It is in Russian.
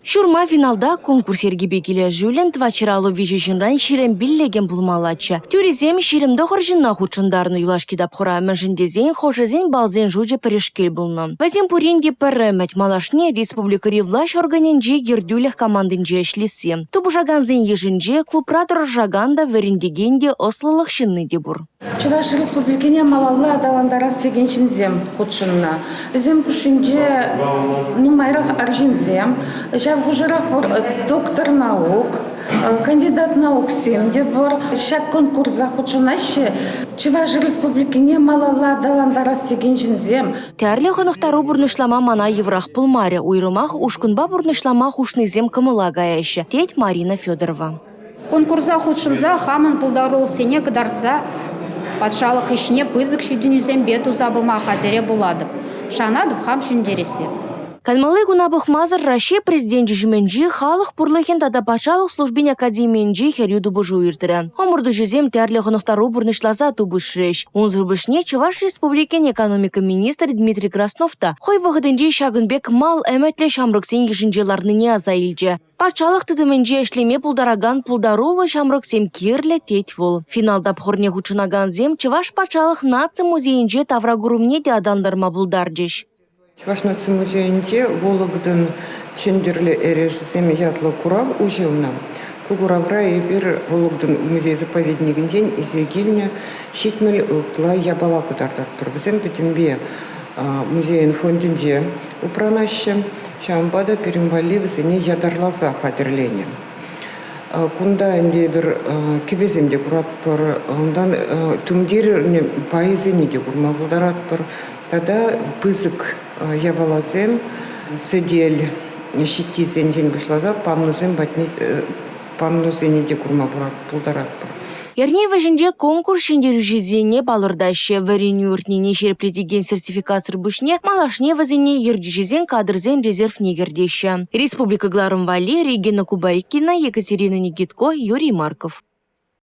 Шурма финалда конкурс ергебекеле жүлін твачыралы вижежінран ширем биллеген булмалачы. Тюризем ширемді хоржинна худшындарны юлашкидап хора мәжіндезен хожезен балзен жуже пірешкел булны. Вазен пуренде пірімет малашне республикари влаш органенже ердюлях командынже эшлесе. Тубужаганзен ежінже клубра тұржаганда верендегенде ослылық шынны дебур. Чуваш республикине малалла адаландара свегенчинзем худшынна. Зем пушинже нумайрах аржинзем. Доктор наук, кандидат наук семде бар. Шак конкурс захудшынаще. Чуваш республикине малалла адаландара свегенчинзем. Тәрлі ғынықтару бұрнышлама мана еврах пылмаре. Уйрымах ушкынба бұрнышлама хушнызем кымыла гаяшы. Теть Марина Федорова. Конкурса худшынза хамын пылдарул сене кыдарца. Патшалық ішіне пызык шүйдінізен бету забыма хадере буладып. Шанадып хам шүндересе. Кальмалы гунабых мазыр Россия президенті жүменжі халық пұрлыхен тада патшалық службен академиенжі херюду бұжу үртірі. Омырды жүзем тәрлі ғынықтару бұрнышлаза тубышреш. Унзыр бішне Чуваш республикен экономика министр Дмитрий Красновта хой вғыдынжі шагынбек мал әмәтлі шамрықсен ежінжеларныне аза илже. Патшалық тыдыменже эшлеме пулдараган пулдарулы шамрықсем керлі тет вол. Финалда пхорне хучынаган зем Чуваш патшалық нация музейінже таврагурумне де адандарма булдаржеш. Чуваш нация музейінде Вологдың чендерлі әрежізем ятлы курав ұжылна. Кугуравра ебір Вологдың музей-заповеднігінден изегіліне шетмел ұлтла ябала кыдардат бір. Бізем бітінбе музейін фондінде упранашы, шамбада перембали візіне ядарлаза қадірлене. Кунда әнде бір кебеземде құрат бір, ондан түмдеріне байызыне де құрма бұлдарат бір. Тада пызык ябалазем, сөдел шеттезен жен бұшлаза, паннузем паннузене де құрма бұлдарат бір. Ерне вәжінде конкурс шендер жүзене балырдашы вәрені өртнене шерплетеген сертификатыр бүшне малашне вәзіне ердюжезен кадрзен резерв негердеші. Республика Гларым Вали, Регина Кубайкина, Екатерина Никитко, Юрий Марков.